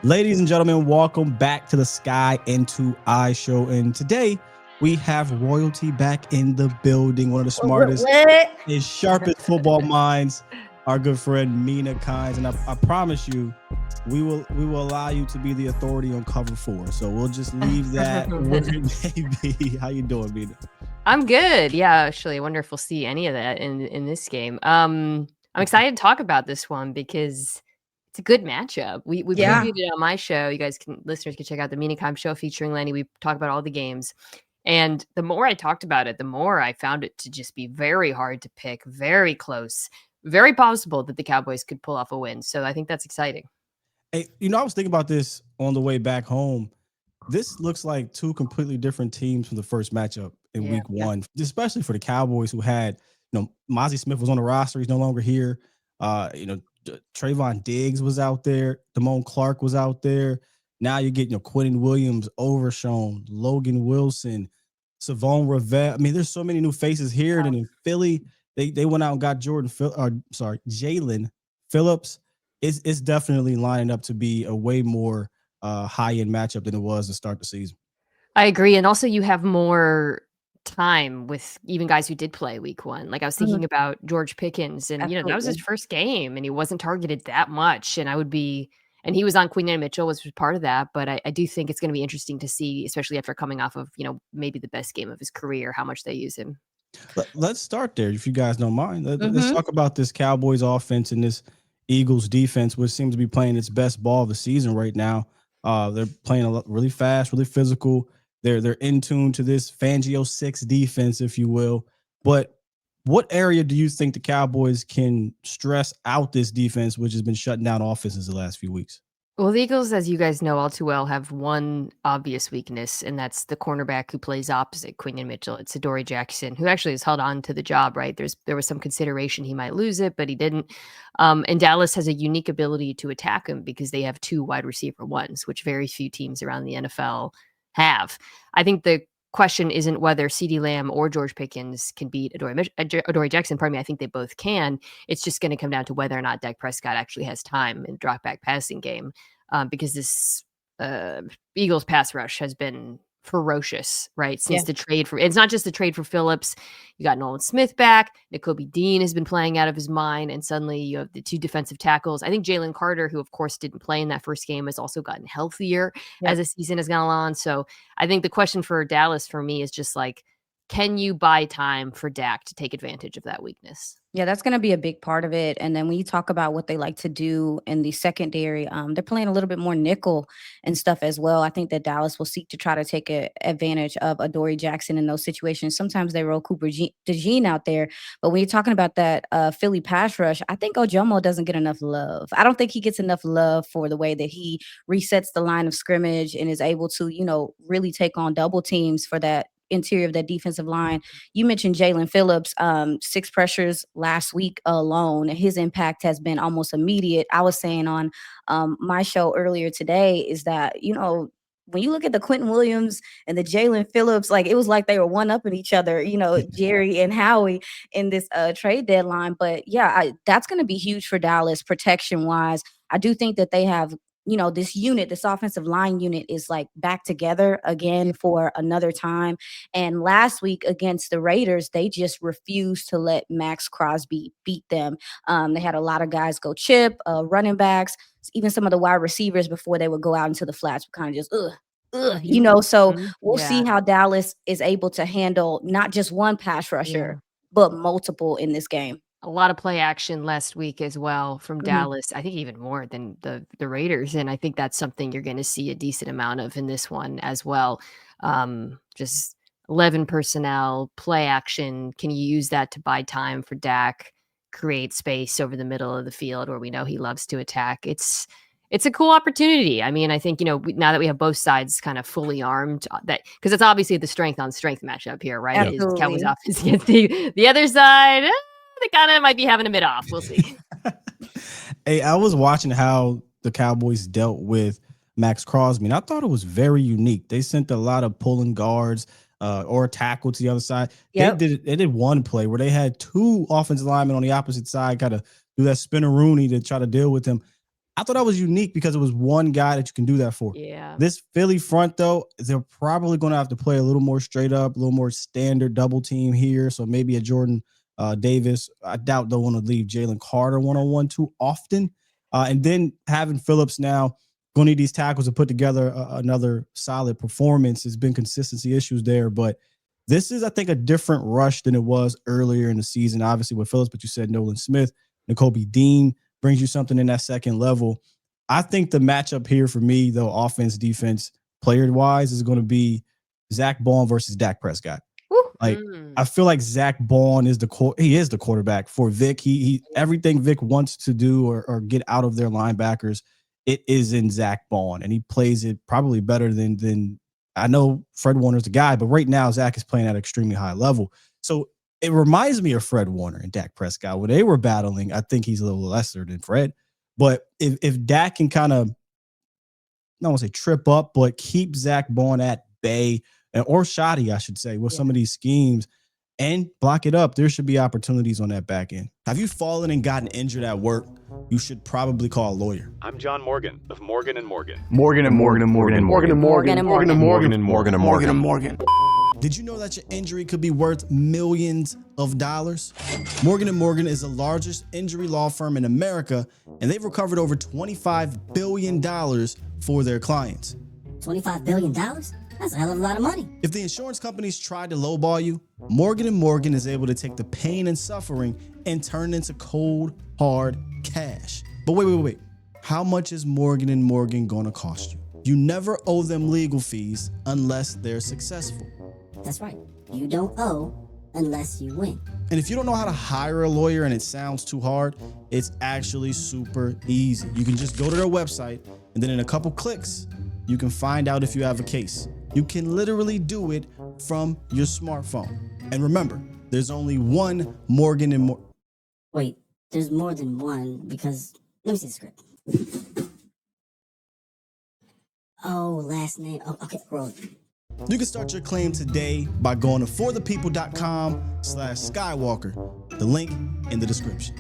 Ladies and gentlemen, welcome back to the Sky Into Eye show. And today we have royalty back in the building, one of the smartest What? and sharpest football minds, our good friend Mina Kimes. And I promise you, we will allow you to be the authority on cover four. So we'll just leave that where it may be. How you doing, Mina? I'm good. Yeah, actually, I wonder if we'll see any of that in this game. I'm excited to talk about this one because it's a good matchup. We Yeah. previewed it on my show. Listeners can check out the Mina Kimes show featuring Lenny. We talk about all the games. And the more I talked about it, the more I found it to just be very hard to pick, very close, very possible that the Cowboys could pull off a win. So I think that's exciting. Hey, I was thinking about this on the way back home. This looks like two completely different teams from the first matchup in Yeah. week one, especially for the Cowboys who had, Mozzie Smith was on the roster. He's no longer here. Trayvon Diggs was out there. Damone Clark was out there. Now you're getting, Quinnen Williams, Overshown, Logan Wilson, Savon Rivera. I mean, there's so many new faces here. And in Philly, they went out and got Jalen Phillips. It's definitely lining up to be a way more high-end matchup than it was to start the season. I agree. And also you have more time with even guys who did play week one. Like I was thinking about George Pickens and, that was his Absolutely. first game and he wasn't targeted that much. And and he was on Queen Mitchell, was part of that. But I do think it's going to be interesting to see, especially after coming off of, maybe the best game of his career, how much they use him. Let's start there, if you guys don't mind. Let's talk about this Cowboys offense and this Eagles defense, which seems to be playing its best ball of the season right now. They're playing a lot, really fast, really physical. They're in tune to this Fangio 6 defense, if you will. But what area do you think the Cowboys can stress out this defense, which has been shutting down offenses the last few weeks? Well, the Eagles, as you guys know all too well, have one obvious weakness, and that's the cornerback who plays opposite Quinn Mitchell. It's Adoree Jackson, who actually has held on to the job, right? There was some consideration he might lose it, but he didn't. And Dallas has a unique ability to attack him because they have two wide receiver ones, which very few teams around the NFL have. I think the question isn't whether CeeDee Lamb or George Pickens can beat Adoree Jackson. Pardon me, I think they both can. It's just going to come down to whether or not Dak Prescott actually has time in the drop back passing game. Because this Eagles pass rush has been ferocious, right? Since the trade it's not just the trade for Phillips. You got Nolan Smith back. Nakobe Dean has been playing out of his mind. And suddenly you have the two defensive tackles. I think Jalen Carter, who of course didn't play in that first game, has also gotten healthier as the season has gone on. So I think the question for Dallas for me is just like, can you buy time for Dak to take advantage of that weakness? Yeah, that's going to be a big part of it. And then when you talk about what they like to do in the secondary, they're playing a little bit more nickel and stuff as well. I think that Dallas will seek to try to take advantage of Adoree Jackson in those situations. Sometimes they roll DeJean out there. But when you're talking about that Philly pass rush, I think Ojomo doesn't get enough love. I don't think he gets enough love for the way that he resets the line of scrimmage and is able to, really take on double teams for that interior of that defensive line. You mentioned Jalen Phillips, 6 pressures last week alone. His impact has been almost immediate. I was saying on my show earlier today is that, when you look at the Quentin Williams and the Jalen Phillips, like it was like they were one-upping each other, Jerry and Howie in this trade deadline. But yeah, that's going to be huge for Dallas protection-wise. I do think that they have this offensive line unit is like back together again for another time. And last week against the Raiders, they just refused to let Max Crosby beat them. They had a lot of guys go chip, running backs, even some of the wide receivers before they would go out into the flats would kind of just, So we'll see how Dallas is able to handle not just one pass rusher, but multiple in this game. A lot of play action last week as well from Dallas. I think even more than the Raiders. And I think that's something you're going to see a decent amount of in this one as well. Just 11 personnel, play action. Can you use that to buy time for Dak, create space over the middle of the field where we know he loves to attack? It's a cool opportunity. I mean, I think, now that we have both sides kind of fully armed, that because it's obviously the strength on strength matchup here, right? Absolutely. Is Cowboys offense against the other side. They kind of might be having a bit off. We'll see. Hey, I was watching how the Cowboys dealt with Max Crosby, and I thought it was very unique. They sent a lot of pulling guards or a tackle to the other side. Yep. They did one play where they had 2 offensive linemen on the opposite side kind of do that spinneroonie to try to deal with him. I thought that was unique because it was one guy that you can do that for. Yeah. This Philly front, though, they're probably going to have to play a little more straight up, a little more standard double team here. So maybe a Jordan Davis. I doubt they'll want to leave Jalen Carter one-on-one too often. And then having Phillips now going to need these tackles to put together another solid performance. There's been consistency issues there, but this is, I think, a different rush than it was earlier in the season, obviously with Phillips, but you said Nolan Smith, Nakobe Dean brings you something in that second level. I think the matchup here for me, though, offense, defense, player-wise, is going to be Zach Bond versus Dak Prescott. Like, I feel like Zach Bond is the quarterback for Vic. He everything Vic wants to do or get out of their linebackers, it is in Zach Bond, and he plays it probably better than I know Fred Warner's the guy, but right now Zach is playing at an extremely high level. So it reminds me of Fred Warner and Dak Prescott when they were battling. I think he's a little lesser than Fred, but if Dak can kind of, I don't want to say trip up, but keep Zach Bond at bay or shoddy, I should say, with some of these schemes and block it up, there should be opportunities on that back end. Have you fallen and gotten injured at work? You should probably call a lawyer. I'm John Morgan of Morgan & Morgan. Morgan & Morgan & Morgan & Morgan & Morgan & Morgan & Morgan & Morgan & Morgan & Morgan. Did you know that your injury could be worth millions of dollars? Morgan & Morgan is the largest injury law firm in America, and they've recovered over $25 billion for their clients. $25 billion? That's a hell of a lot of money. If the insurance companies tried to lowball you, Morgan & Morgan is able to take the pain and suffering and turn it into cold, hard cash. But wait. How much is Morgan & Morgan going to cost you? You never owe them legal fees unless they're successful. That's right. You don't owe unless you win. And if you don't know how to hire a lawyer and it sounds too hard, it's actually super easy. You can just go to their website, and then in a couple clicks, you can find out if you have a case. You can literally do it from your smartphone. And remember, there's only one Morgan & Morgan. Wait, there's more than one because, let me see the script. Oh, last name. Oh, okay, roll it. You can start your claim today by going to forthepeople.com/Skywalker. The link in the description.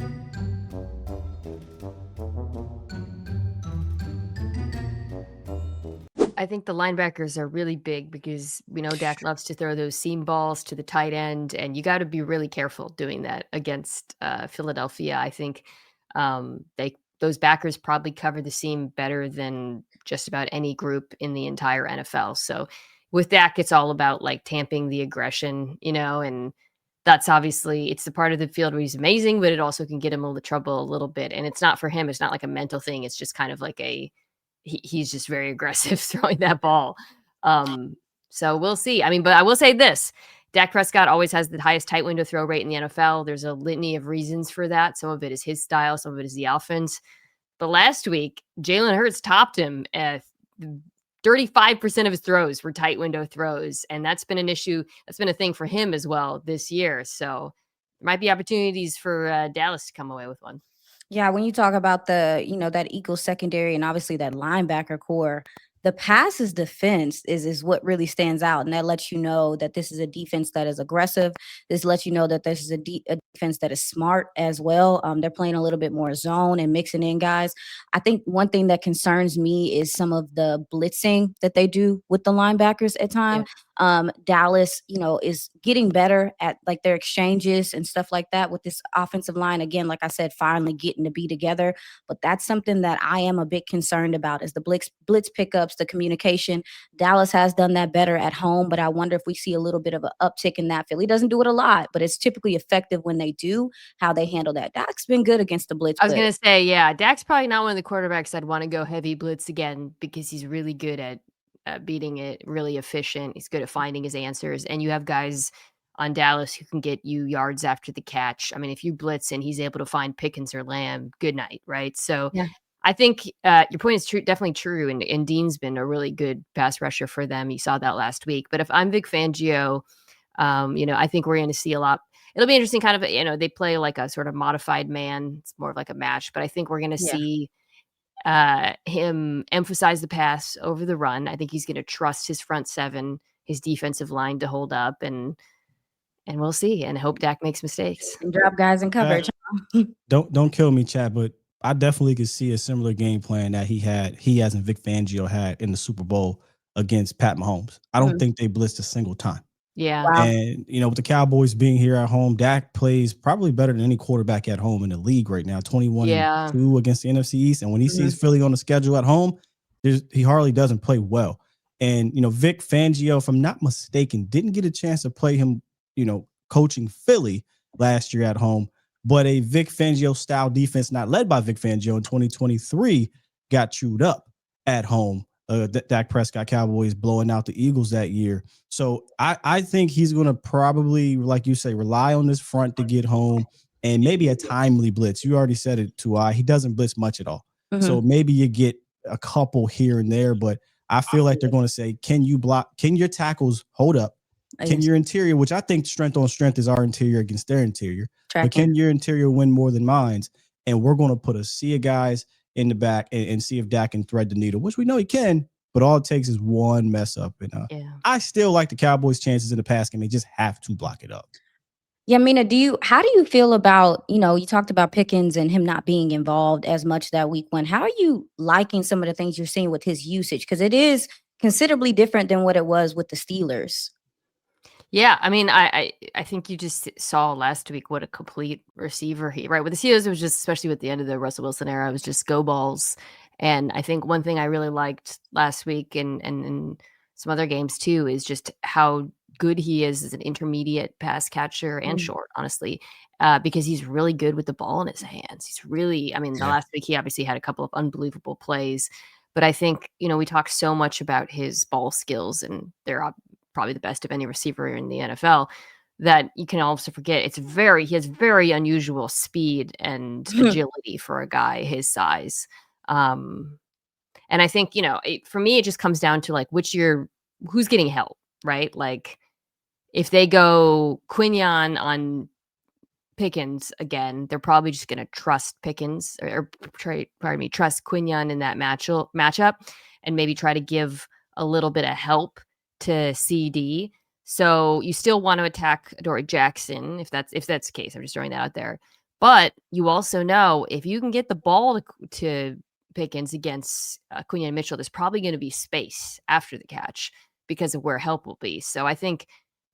I think the linebackers are really big because we know Dak loves to throw those seam balls to the tight end, and you got to be really careful doing that against Philadelphia. I think those backers probably cover the seam better than just about any group in the entire NFL. So with Dak, it's all about like tamping the aggression, and that's obviously, it's the part of the field where he's amazing, but it also can get him into trouble a little bit. And it's not for him. It's not like a mental thing. It's just kind of like he's just very aggressive throwing that ball. So we'll see. I mean, but I will say this, Dak Prescott always has the highest tight window throw rate in the NFL. There's a litany of reasons for that. Some of it is his style. Some of it is the offense. But last week, Jalen Hurts topped him at 35% of his throws were tight window throws. And that's been an issue. That's been a thing for him as well this year. So there might be opportunities for Dallas to come away with one. Yeah, when you talk about that Eagles secondary and obviously that linebacker core, the passes defense is what really stands out. And that lets you know that this is a defense that is aggressive. This lets you know that this is a defense that is smart as well. They're playing a little bit more zone and mixing in guys. I think one thing that concerns me is some of the blitzing that they do with the linebackers at times. Yeah. Dallas, is getting better at like their exchanges and stuff like that with this offensive line. Again, like I said, finally getting to be together. But that's something that I am a bit concerned about is the blitz pickups, the communication. Dallas has done that better at home, but I wonder if we see a little bit of an uptick in that. Philly doesn't do it a lot, but it's typically effective when they do, how they handle that. Dak's been good against the blitz. I was going to say, yeah, Dak's probably not one of the quarterbacks I'd want to go heavy blitz again because he's really good at beating it, really efficient. He's good at finding his answers. And you have guys on Dallas who can get you yards after the catch. I mean, if you blitz and he's able to find Pickens or Lamb, good night, right? So yeah. I think your point is definitely true. And Dean's been a really good pass rusher for them. You saw that last week. But if I'm Vic Fangio, I think we're going to see a lot. It'll be interesting kind of, they play like a sort of modified man. It's more of like a match. But I think we're going to see him emphasize the pass over the run. I think he's going to trust his front seven, his defensive line to hold up, and we'll see. And hope Dak makes mistakes and drop guys in coverage. Don't kill me, Chad, but I definitely could see a similar game plan that he as and Vic Fangio had in the Super Bowl against Pat Mahomes. I don't Mhm. think they blitzed a single time. Yeah. Wow. And, with the Cowboys being here at home, Dak plays probably better than any quarterback at home in the league right now, 21 and Yeah. 2 against the NFC East. And when he sees Philly on the schedule at home, he hardly doesn't play well. And, Vic Fangio, if I'm not mistaken, didn't get a chance to play him, coaching Philly last year at home. But a Vic Fangio style defense, not led by Vic Fangio in 2023, got chewed up at home. Dak Prescott Cowboys blowing out the Eagles that year. So I think he's going to probably, like you say, rely on this front to get home and maybe a timely blitz. You already said it, Tuai. He doesn't blitz much at all. So maybe you get a couple here and there, but I feel like they're going to say, can you block? Can your tackles hold up? Can your interior, which I think strength on strength is our interior against their interior, but can your interior win more than mine's? And we're going to put a sea of guys in the back and see if Dak can thread the needle, which we know he can, but all it takes is one mess up. And I still like the Cowboys' chances in the pass game. They just have to block it up. Yeah, Mina, how do you feel about, you talked about Pickens and him not being involved as much that week one. How are you liking some of the things you're seeing with his usage? Because it is considerably different than what it was with the Steelers. Yeah, I mean, I think you just saw last week what a complete receiver right? With the Steelers, it was just, especially with the end of the Russell Wilson era, it was just go balls. And I think one thing I really liked last week and some other games too is just how good he is as an intermediate pass catcher and short, honestly, because he's really good with the ball in his hands. He's really, I mean, the last week he obviously had a couple of unbelievable plays, but I think, we talk so much about his ball skills, and they're probably the best of any receiver in the NFL, that you can also forget he has very unusual speed and agility for a guy his size. And I think, for me, it just comes down to like who's getting help, right? Like if they go Quinyon on Pickens again, they're probably just going to trust Pickens trust Quinyon in that matchup and maybe try to give a little bit of help to CD. So you still want to attack Adoree Jackson if that's the case. I'm just throwing that out there. But you also know if you can get the ball to Pickens against Quinnen Mitchell, there's probably going to be space after the catch because of where help will be. So I think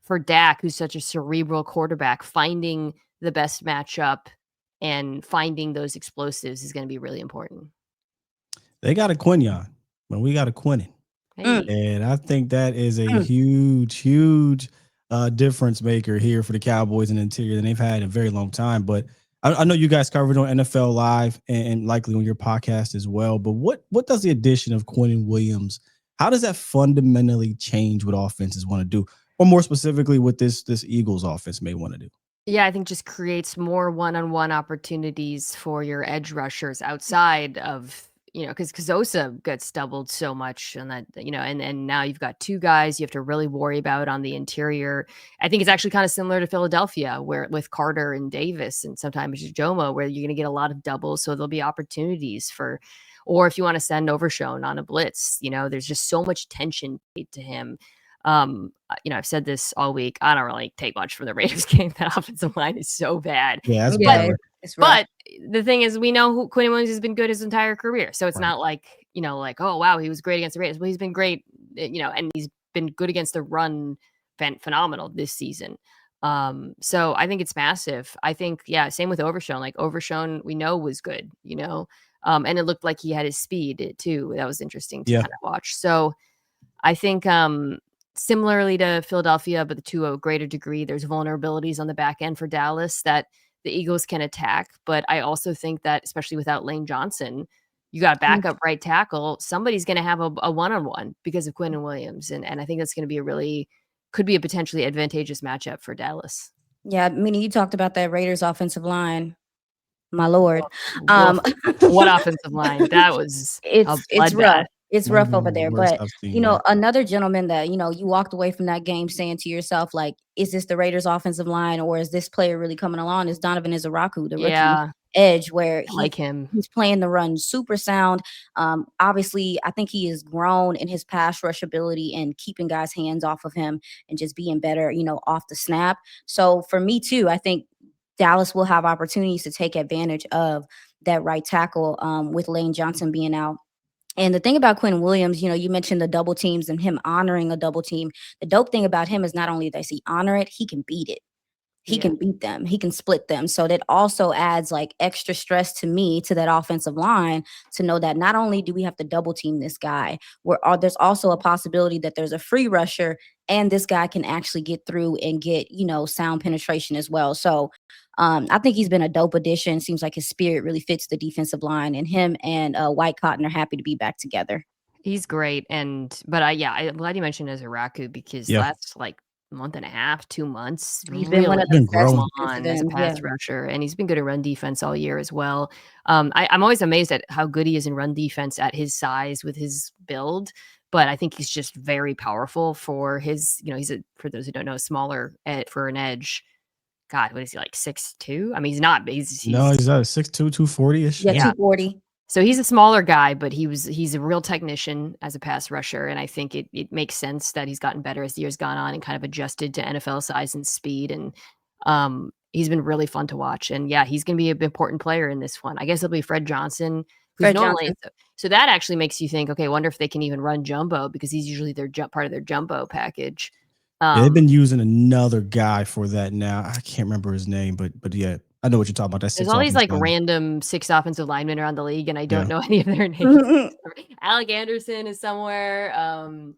for Dak, who's such a cerebral quarterback, finding the best matchup and finding those explosives is going to be really important. They got a Quinyon, but we got a Quinnen. Hey. And I think that is a huge difference maker here for the Cowboys in the interior than they've had in a very long time. But I know you guys covered on NFL Live and likely on your podcast as well. But what does the addition of Quinnen Williams, how does that fundamentally change what offenses want to do? Or more specifically, what this Eagles offense may want to do? Yeah, I think just creates more one-on-one opportunities for your edge rushers outside of, because Osa gets doubled so much on that, and now you've got two guys you have to really worry about on the interior. I think it's actually kind of similar to Philadelphia, where with Carter and Davis and sometimes Jomo, where you're going to get a lot of doubles. So there'll be opportunities or if you want to send Overshown on a blitz, there's just so much tension paid to him. I've said this all week. I don't really take much from the Raiders game. That offensive line is so bad. Yeah, that's Yeah, it's rough. But the thing is, we know who Quinnen Williams has been good his entire career. So it's not like, like, oh, wow, he was great against the Raiders. Well, he's been great, and he's been good against the run, phenomenal this season. So I think it's massive. I think, same with Overshown. Like Overshown, we know was good, and it looked like he had his speed too. That was interesting to kind of watch. So I think, similarly to Philadelphia, but to a greater degree, there's vulnerabilities on the back end for Dallas that the Eagles can attack. But I also think that, especially without Lane Johnson, you got backup right tackle. Somebody's going to have a one-on-one because of Quinnen Williams. And I think that's going to be could be a potentially advantageous matchup for Dallas. Yeah, Mina, you talked about that Raiders offensive line. My Lord. What offensive line? That was it's rough. It's rough over there. Worst But, I've seen, another gentleman that, you walked away from that game saying to yourself, like, is this the Raiders offensive line or is this player really coming along? Is Donovan Izaraku, the rookie edge, where he's playing the run super sound. Obviously, I think he has grown in his pass rush ability and keeping guys' hands off of him and just being better, off the snap. So for me too, I think Dallas will have opportunities to take advantage of that right tackle with Lane Johnson being out. And the thing about Quinn Williams, you mentioned the double teams and him honoring a double team. The dope thing about him is not only does he honor it, he can beat it. He Yeah. can beat them. He can split them. So that also adds like extra stress to me, to that offensive line, to know that not only do we have to double team this guy, there's also a possibility that there's a free rusher and this guy can actually get through and get, sound penetration as well. So I think he's been a dope addition. Seems like his spirit really fits the defensive line, and him and White Cotton are happy to be back together. He's great. I'm glad you mentioned Azaraku because Yeah. last like month and a half, 2 months, He's been one really of the been best growing. on defensive as a ends, pass rusher, and he's been good at run defense all year as well. I'm always amazed at how good he is in run defense at his size with his build, but I think he's just very powerful for his, for those who don't know, smaller for an edge. God, what is he, like 6'2"? I mean, he's not, but he's No, he's at 6'2", 240-ish. Yeah, Yeah. 240. so he's a smaller guy, but he's a real technician as a pass rusher, and I think it makes sense that he's gotten better as the years gone on and kind of adjusted to NFL size and speed, and he's been really fun to watch. And yeah, he's going to be an important player in this one. I guess it'll be Fred Johnson, who's Fred normally Johnson. so that actually makes you think, okay, I wonder if they can even run jumbo because he's usually their part of their jumbo package. Yeah, they've been using another guy for that now. I can't remember his name, but yeah, I know what you're talking about. That's There's all these like random 6 offensive linemen around the league, and I don't know any of their names. Alec Anderson is somewhere.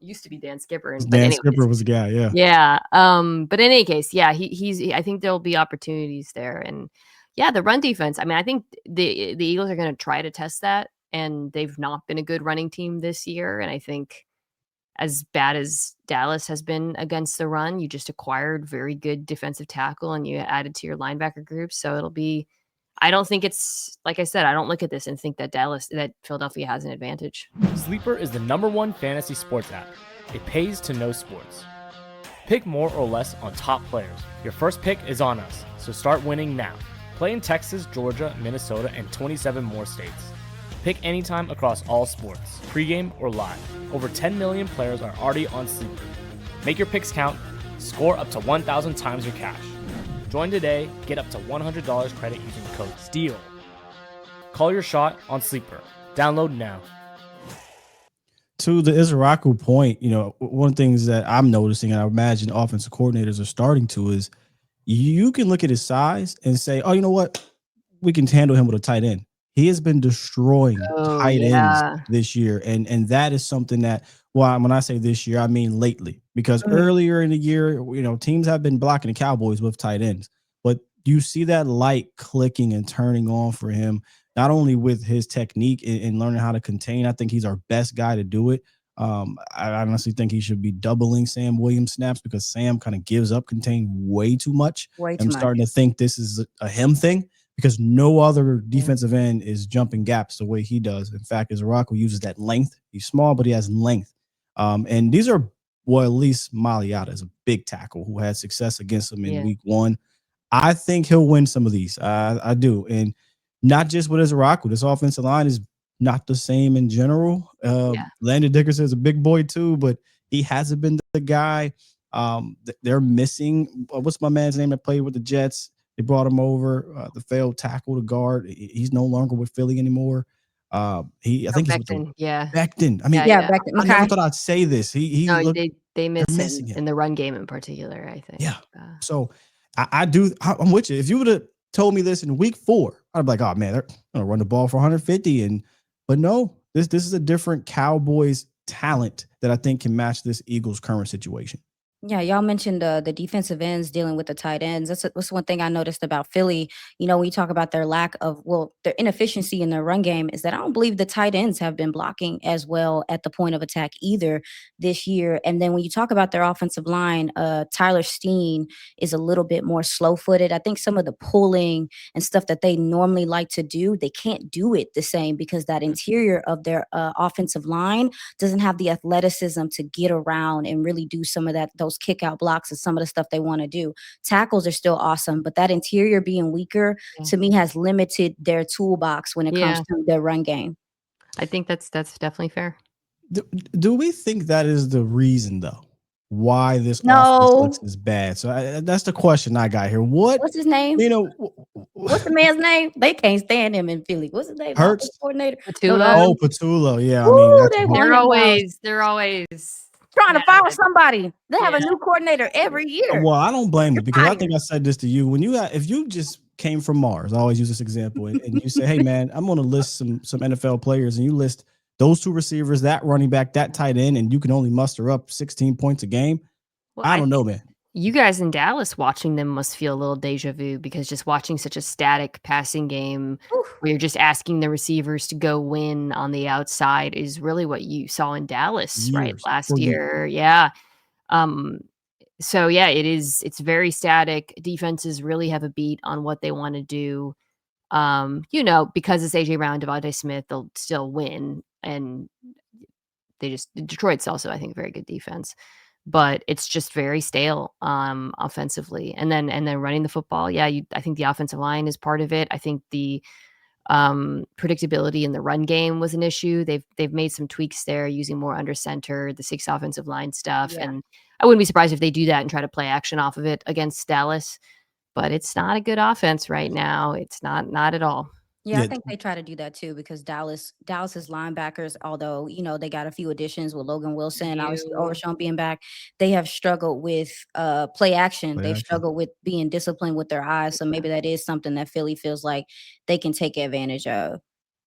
Used to be Dan Skipper. Dan Skipper was the guy. Yeah. Yeah. But in any case, yeah, I think there'll be opportunities there, and yeah, the run defense. I mean, I think the Eagles are going to try to test that, and they've not been a good running team this year, and I think, as bad as Dallas has been against the run, you just acquired very good defensive tackle and you added to your linebacker group. So it'll be, I don't think it's, like I said, I don't look at this and think that Philadelphia has an advantage. Sleeper is the #1 fantasy sports app. It pays to know sports. Pick more or less on top players. Your first pick is on us, so start winning now. Play in Texas, Georgia, Minnesota, and 27 more states. Pick anytime across all sports, pregame or live. Over 10 million players are already on Sleeper. Make your picks count. Score up to 1,000 times your cash. Join today. Get up to $100 credit using code STEAL. Call your shot on Sleeper. Download now. To the Izaraku point, one of the things that I'm noticing, and I imagine offensive coordinators are starting to, is you can look at his size and say, oh, you know what? We can handle him with a tight end. He has been destroying tight ends this year. And that is something that, well, when I say this year, I mean lately, because earlier in the year, teams have been blocking the Cowboys with tight ends, but you see that light clicking and turning on for him, not only with his technique and learning how to contain. I think he's our best guy to do it. I honestly think he should be doubling Sam Williams snaps because Sam kind of gives up contain way too much. I'm starting to think this is a him thing, because no other defensive end is jumping gaps the way he does. In fact, Izaraku uses that length. He's small, but he has length. And these are, well, at least Maliata is a big tackle who had success against him in week 1. I think he'll win some of these. I do. And not just with Izaraku. This offensive line is not the same in general. Landon Dickerson is a big boy too, but he hasn't been the guy. They're missing, what's my man's name that played with the Jets? They brought him over, the failed tackle to guard. He's no longer with Philly anymore. I think he's with Becton. I mean, Becton. I never thought I'd say this. They miss him in the run game in particular, I think. Yeah. So I'm with you. If you would have told me this in week 4, I'd be like, oh man, they're gonna run the ball for 150. But no, this is a different Cowboys talent that I think can match this Eagles current situation. Yeah, y'all mentioned the defensive ends dealing with the tight ends. That's one thing I noticed about Philly. When you talk about their their inefficiency in their run game, is that I don't believe the tight ends have been blocking as well at the point of attack either this year. And then when you talk about their offensive line, Tyler Steen is a little bit more slow-footed. I think some of the pulling and stuff that they normally like to do, they can't do it the same because that interior of their offensive line doesn't have the athleticism to get around and really do some of those kick out blocks and some of the stuff they want to do. Tackles are still awesome, but that interior being weaker to me has limited their toolbox when it comes to their run game. I think that's definitely fair. Do we think that is the reason though? why this offense No. looks as bad. So that's the question I got here. What's his name? What's the man's name? They can't stand him in Philly. What's his name? Hurts? Offensive coordinator. Patullo? Patullo. Yeah, Woo, I mean, that's they a want They're him always trying to fire somebody. They have a Yeah. new coordinator every year. Well, I don't blame You're them because I fired. think I said this to you if you just came from Mars. I always use this example, and you say, "Hey, man, I'm going to list some NFL players," and you list those 2 receivers, that running back, that tight end, and you can only muster up 16 points a game. Well, I don't know, man. You guys in Dallas watching them must feel a little deja vu because just watching such a static passing game where you're just asking the receivers to go win on the outside is really what you saw in Dallas, right? Last year. Yeah. So yeah, it's very static. Defenses really have a beat on what they want to do. Because it's AJ Brown, Devontae Smith, they'll still win. And Detroit's also, I think, a very good defense. But it's just very stale offensively. And then running the football. Yeah, I think the offensive line is part of it. I think the predictability in the run game was an issue. They've made some tweaks there using more under center, the 6 offensive line stuff. Yeah. And I wouldn't be surprised if they do that and try to play action off of it against Dallas. But it's not a good offense right now. It's not at all. Yeah, I think they try to do that too because Dallas's linebackers, although they got a few additions with Logan Wilson, obviously Overshown being back, they have struggled with play action. They've struggled with being disciplined with their eyes. So maybe that is something that Philly feels like they can take advantage of.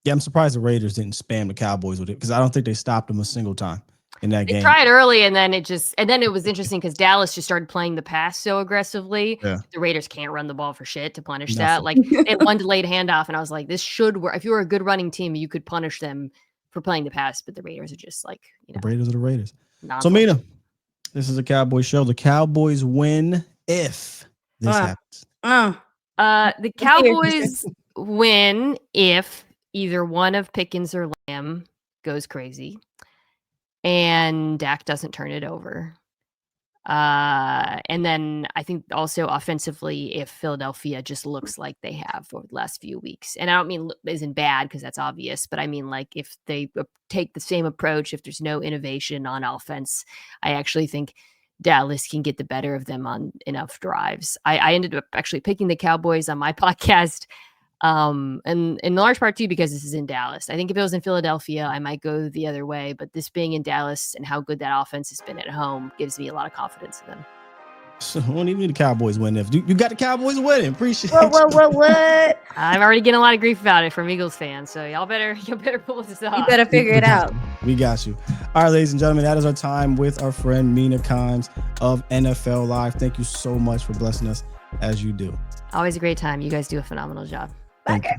Yeah, I'm surprised the Raiders didn't spam the Cowboys with it because I don't think they stopped them a single time in that game. They tried early, and then it was interesting because Dallas just started playing the pass so aggressively. Yeah. The Raiders can't run the ball for shit to punish that. Like they had one delayed handoff, and I was like, this should work. If you were a good running team, you could punish them for playing the pass, but the Raiders are just like, the Raiders are the Raiders. So Mina, this is a Cowboys show. The Cowboys win if this happens. The Cowboys win if either one of Pickens or Lamb goes crazy and Dak doesn't turn it over. And then I think also offensively, if Philadelphia just looks like they have over the last few weeks, and I don't mean isn't bad because that's obvious, but I mean like if they take the same approach, if there's no innovation on offense, I actually think Dallas can get the better of them on enough drives. I ended up actually picking the Cowboys on my podcast. And in large part too, because this is in Dallas. I think if it was in Philadelphia, I might go the other way, but this being in Dallas and how good that offense has been at home gives me a lot of confidence in them. So we don't even need the Cowboys win. If you got the Cowboys winning, appreciate What? I'm already getting a lot of grief about it from Eagles fans, so y'all better pull this off. You better figure it out. We got you. All right, ladies and gentlemen, that is our time with our friend Mina Kimes of NFL Live. Thank you so much for blessing us as you do. Always a great time. You guys do a phenomenal job. Thank you.